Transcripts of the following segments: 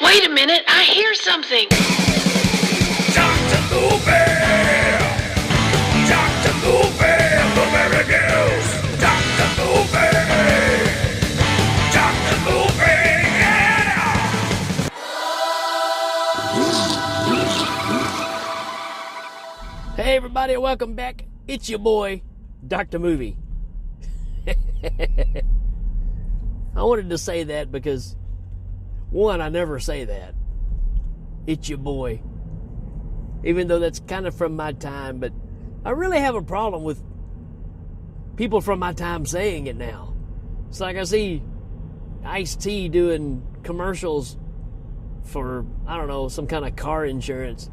Wait a minute, I hear something. Dr. Movie! Dr. Movie! Blueberry News! Dr. Movie! Dr. Movie! Yeah! Hey everybody, welcome back. It's your boy, Dr. Movie. I wanted to say that because, one, I never say that. It's your boy. Even though that's kind of from my time, but I really have a problem with people from my time saying it now. It's like I see Ice-T doing commercials for, I don't know, some kind of car insurance.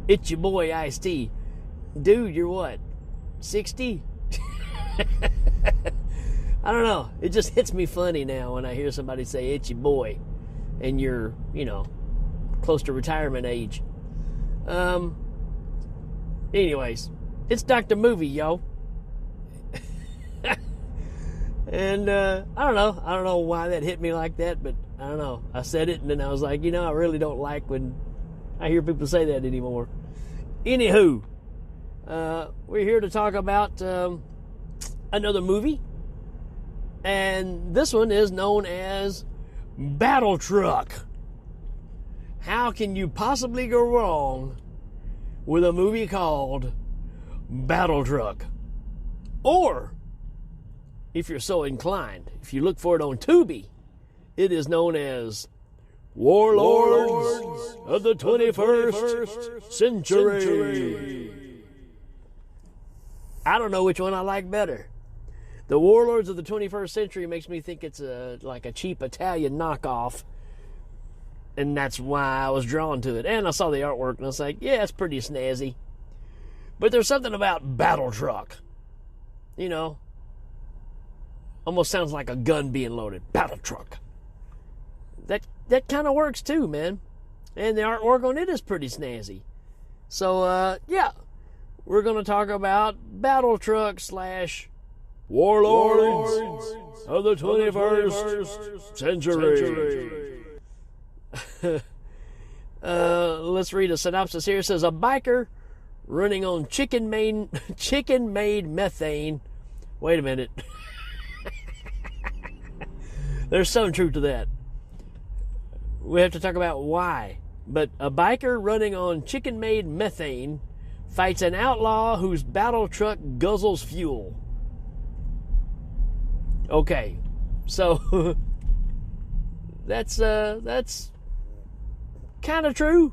It's your boy, Ice-T. Dude, you're what, 60? I don't know. It just hits me funny now when I hear somebody say, it's your boy, and you're, close to retirement age. Anyways, it's Dr. Movie, yo. And, I don't know why that hit me like that, but I don't know. I said it, and then I was like, I really don't like when I hear people say that anymore. Anywho, we're here to talk about another movie, and this one is known as Battle Truck. How can you possibly go wrong with a movie called Battle Truck? Or, if you're so inclined, if you look for it on Tubi, it is known as Warlords of the 21st Century. I don't know which one I like better. The Warlords of the 21st Century makes me think it's like a cheap Italian knockoff, and that's why I was drawn to it. And I saw the artwork, and I was like, yeah, it's pretty snazzy. But there's something about Battle Truck. Almost sounds like a gun being loaded. Battle Truck. That kind of works too, man. And the artwork on it is pretty snazzy. So, yeah. We're going to talk about Battle Truck / Warlords of the 21st Century. Let's read a synopsis here. It says, a biker running on chicken-made methane. Wait a minute. There's some truth to that. We have to talk about why. But a biker running on chicken-made methane fights an outlaw whose battle truck guzzles fuel. Okay, so that's kind of true.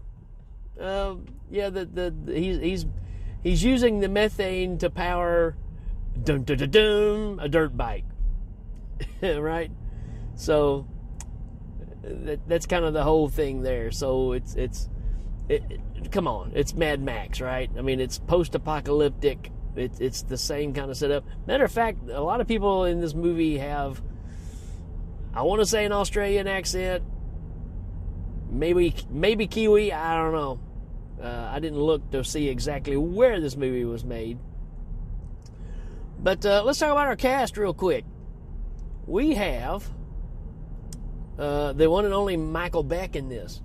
Yeah, he's using the methane to power a dirt bike, right? So that's kind of the whole thing there. So it's come on, it's Mad Max, right? I mean, it's post-apocalyptic. It's the same kind of setup. Matter of fact, a lot of people in this movie have, I want to say, an Australian accent, maybe Kiwi. I don't know. I didn't look to see exactly where this movie was made. But let's talk about our cast real quick. We have the one and only Michael Beck in this.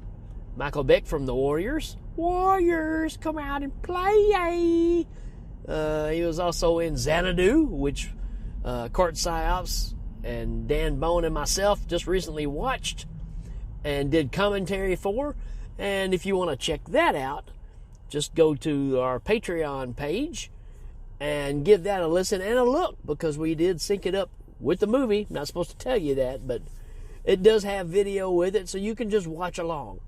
Michael Beck from the Warriors. Warriors, come out and play. He was also in Xanadu, which Court Psyops and Dan Bone and myself just recently watched and did commentary for. And if you want to check that out, just go to our Patreon page and give that a listen and a look, because we did sync it up with the movie. Not supposed to tell you that, but it does have video with it, so you can just watch along.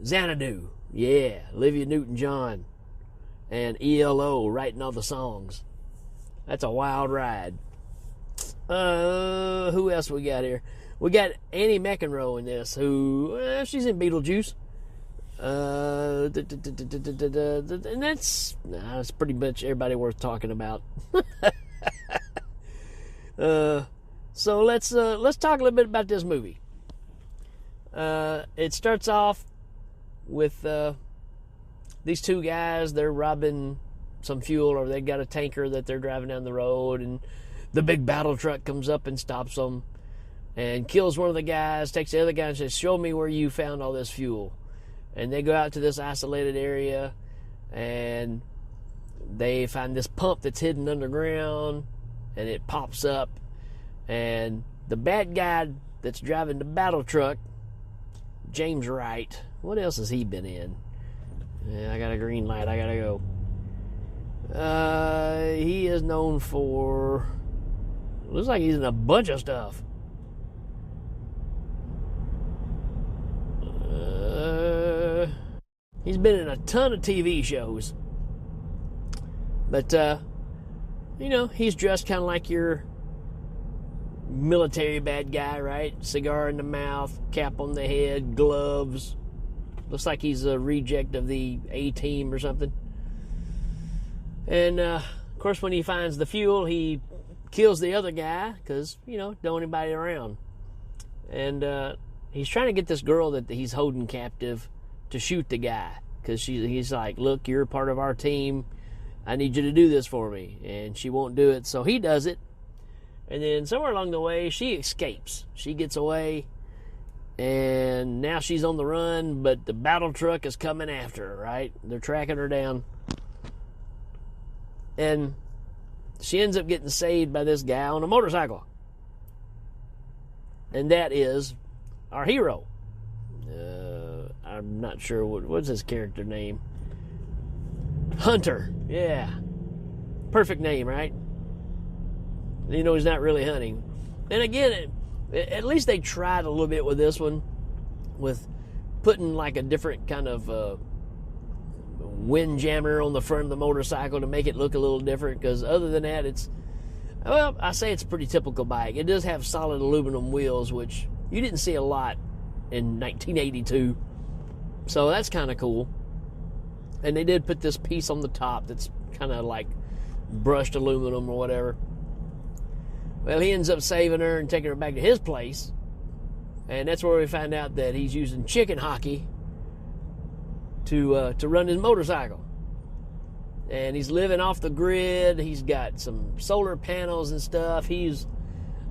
Xanadu, yeah, Olivia Newton-John and ELO writing all the songs. That's a wild ride. Who else we got here? We got Annie McEnroe in this, who she's in Beetlejuice. And that's pretty much everybody worth talking about. So let's talk a little bit about this movie. It starts off with these two guys. They're robbing some fuel, or they got a tanker that they're driving down the road, and the big battle truck comes up and stops them. and kills one of the guys, takes the other guy and says, show me where you found all this fuel. And they go out to this isolated area, and they find this pump that's hidden underground, and it pops up, and the bad guy that's driving the battle truck, James Wright, what else has he been in? Yeah, I got a green light, I gotta go. He is known for, looks like he's in a bunch of stuff. He's been in a ton of TV shows. But, you know, he's dressed kind of like your military bad guy, right? Cigar in the mouth, cap on the head, gloves. Looks like he's a reject of the A-Team or something. And, of course, when he finds the fuel, he kills the other guy because, you know, don't want anybody around. And he's trying to get this girl that he's holding captive to shoot the guy because he's like, look, you're a part of our team. I need you to do this for me. And she won't do it, so he does it. And then somewhere along the way, she escapes. She gets away, and now she's on the run, but the battle truck is coming after her, right? They're tracking her down. And she ends up getting saved by this guy on a motorcycle. And that is our hero. I'm not sure what's his character name. Hunter. Yeah. Perfect name, right? You know he's not really hunting. And again, at least they tried a little bit with this one, with putting like a different kind of windjammer on the front of the motorcycle to make it look a little different, because other than that, well, I say it's a pretty typical bike. It does have solid aluminum wheels, which you didn't see a lot in 1982. So that's kind of cool. And they did put this piece on the top that's kind of like brushed aluminum or whatever. Well, he ends up saving her and taking her back to his place. And that's where we find out that he's using chicken hockey to run his motorcycle. And he's living off the grid. He's got some solar panels and stuff. He's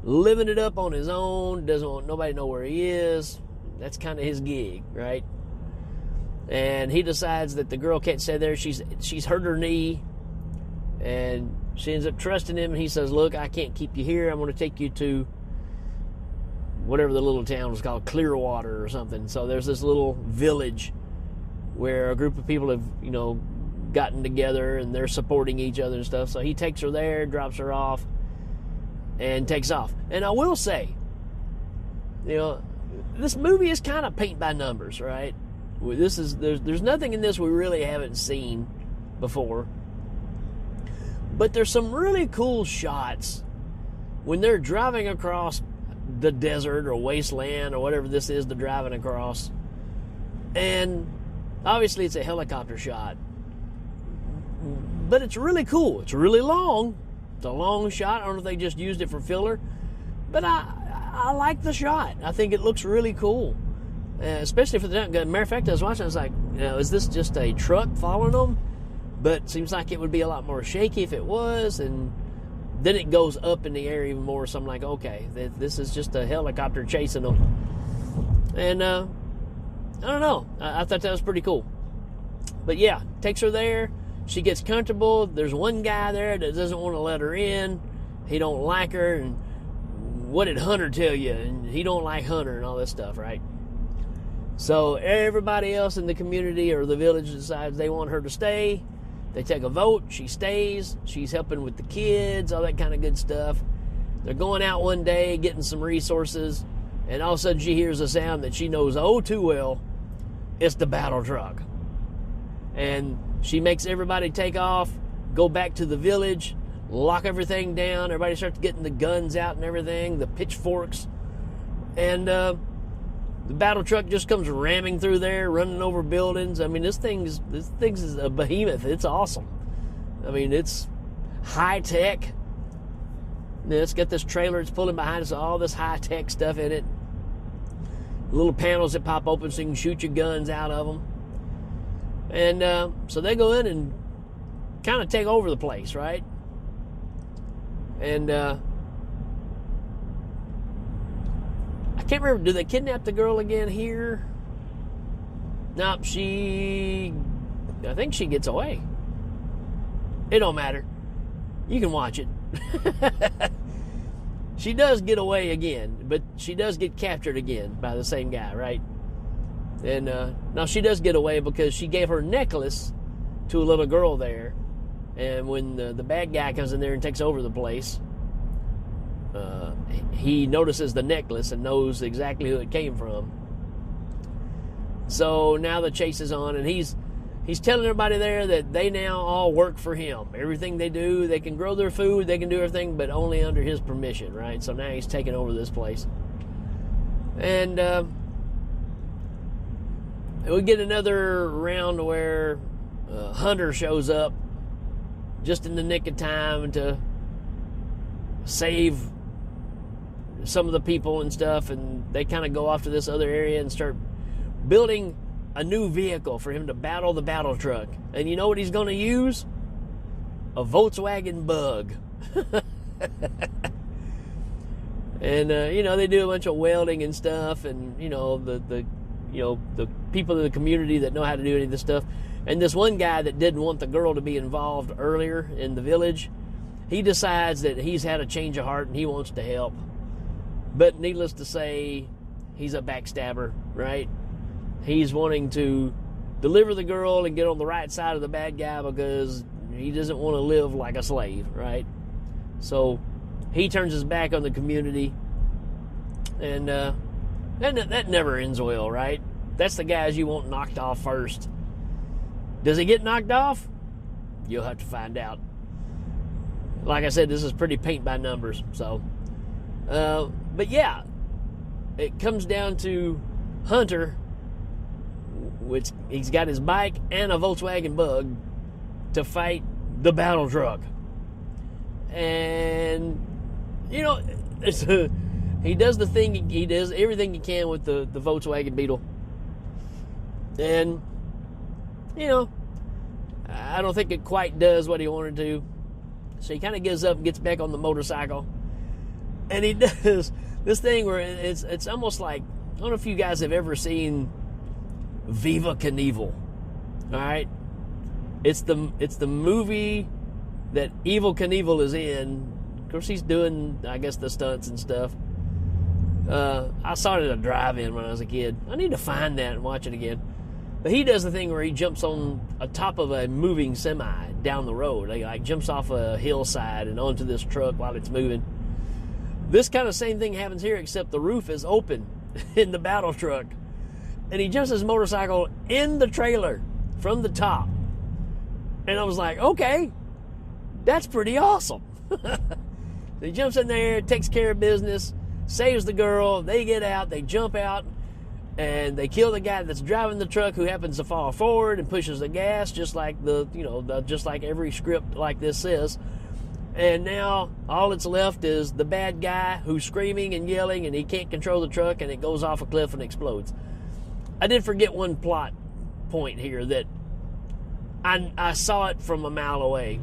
living it up on his own. Doesn't want nobody to know where he is. That's kind of his gig, right? And he decides that the girl can't stay there. She's hurt her knee. And she ends up trusting him. He says, look, I can't keep you here. I'm going to take you to whatever the little town was called, Clearwater or something. So there's this little village where a group of people have, you know, gotten together and they're supporting each other and stuff. So he takes her there, drops her off, and takes off. And I will say, you know, this movie is kind of paint by numbers, right? There's nothing in this we really haven't seen before. But there's some really cool shots when they're driving across the desert or wasteland or whatever this is they're driving across. And obviously it's a helicopter shot. But it's really cool. It's really long. It's a long shot. I don't know if they just used it for filler. But I like the shot. I think it looks really cool. Especially for the matter of fact, I was watching, I was like, you know, is this just a truck following them? But it seems like it would be a lot more shaky if it was, and then it goes up in the air even more, so I'm like, okay, this is just a helicopter chasing them. And, I don't know, I thought that was pretty cool. But yeah, takes her there, she gets comfortable, there's one guy there that doesn't want to let her in, he don't like her, and what did Hunter tell you? And he don't like Hunter and all this stuff, right? So everybody else in the community or the village decides they want her to stay. They take a vote. She stays. She's helping with the kids, all that kind of good stuff. They're going out one day, getting some resources, and all of a sudden she hears a sound that she knows oh too well. It's the battle truck. And she makes everybody take off, go back to the village, lock everything down. Everybody starts getting the guns out and everything, the pitchforks. And the battle truck just comes ramming through there, running over buildings. I mean, this thing is a behemoth. It's awesome. I mean, it's high tech. It's got this trailer it's pulling behind us, all this high tech stuff in it. Little panels that pop open so you can shoot your guns out of them. And so they go in and kind of take over the place, right? And can't remember, do they kidnap the girl again here? Nope, I think she gets away. It don't matter. You can watch it. She does get away again, but she does get captured again by the same guy, right? And now she does get away because she gave her necklace to a little girl there. And when the bad guy comes in there and takes over the place, he notices the necklace and knows exactly who it came from. So now the chase is on, and he's telling everybody there that they now all work for him. Everything they do, they can grow their food, they can do everything, but only under his permission, right? So now he's taking over this place. And we get another round where Hunter shows up just in the nick of time to save some of the people and stuff, and they kind of go off to this other area and start building a new vehicle for him to battle the battle truck. And you know what he's going to use? A Volkswagen Bug. And they do a bunch of welding and stuff, and the people in the community that know how to do any of this stuff. And this one guy that didn't want the girl to be involved earlier in the village, he decides that he's had a change of heart and he wants to help. But needless to say, he's a backstabber, right? He's wanting to deliver the girl and get on the right side of the bad guy because he doesn't want to live like a slave, right? So he turns his back on the community, and that never ends well, right? That's the guys you want knocked off first. Does he get knocked off? You'll have to find out. Like I said, this is pretty paint by numbers. So, but yeah, it comes down to Hunter, which he's got his bike and a Volkswagen Bug to fight the battle truck. And he does the thing, he does everything he can with the Volkswagen Beetle. And I don't think it quite does what he wanted to. So he kind of gives up and gets back on the motorcycle. And he does this thing where it's almost like, I don't know if you guys have ever seen Viva Knievel. All right? It's the movie that Evel Knievel is in. Of course, he's doing, I guess, the stunts and stuff. I saw it at a drive-in when I was a kid. I need to find that and watch it again. But he does the thing where he jumps on top of a moving semi down the road. He jumps off a hillside and onto this truck while it's moving. This kind of same thing happens here, except the roof is open in the battle truck. And he jumps his motorcycle in the trailer from the top. And I was like, okay, that's pretty awesome. So he jumps in there, takes care of business, saves the girl. They get out, they jump out, and they kill the guy that's driving the truck, who happens to fall forward and pushes the gas, just like just like every script like this says. And now all that's left is the bad guy who's screaming and yelling, and he can't control the truck, and it goes off a cliff and explodes. I did forget one plot point here that I saw it from a mile away.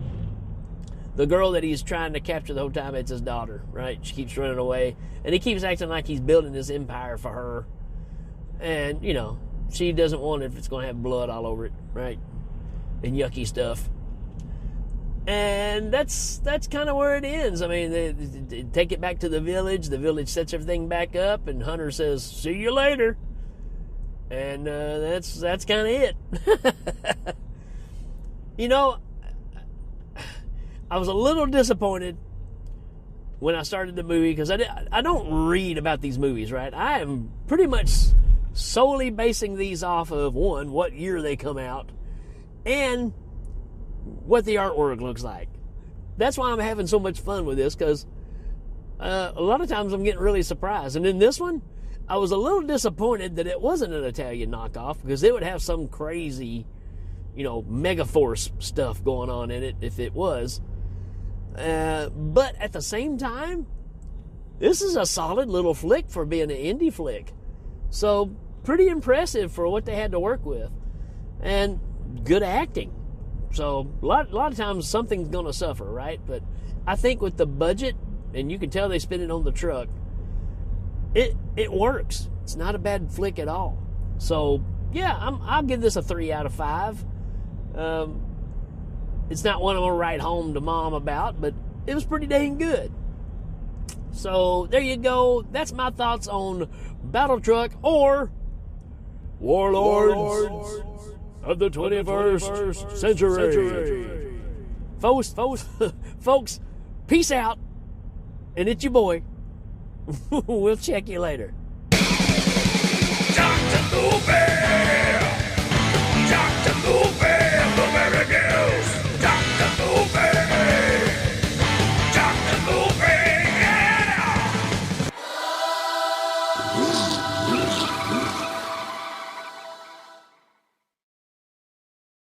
The girl that he's trying to capture the whole time, it's his daughter, right? She keeps running away, and he keeps acting like he's building this empire for her. And, she doesn't want it if it's going to have blood all over it, right? And yucky stuff. And that's kind of where it ends. I mean, they take it back to the village. The village sets everything back up, and Hunter says, "See you later." And that's kind of it. I was a little disappointed when I started the movie, because I don't read about these movies, right? I am pretty much solely basing these off of, one, what year they come out, and what the artwork looks like. That's why I'm having so much fun with this, because a lot of times I'm getting really surprised. And in this one, I was a little disappointed that it wasn't an Italian knockoff, because it would have some crazy, Megaforce stuff going on in it if it was. But at the same time, this is a solid little flick for being an indie flick. So, pretty impressive for what they had to work with. And good acting. So, a lot of times something's going to suffer, right? But I think with the budget, and you can tell they spent it on the truck, it works. It's not a bad flick at all. So yeah, I'll give this a 3 out of 5. It's not one I'm gonna write home to mom about, but it was pretty dang good. So there you go. That's my thoughts on Battle Truck, or Warlords of the 21st century. Folks, peace out. And it's your boy. We'll check you later. Dr. Lupe!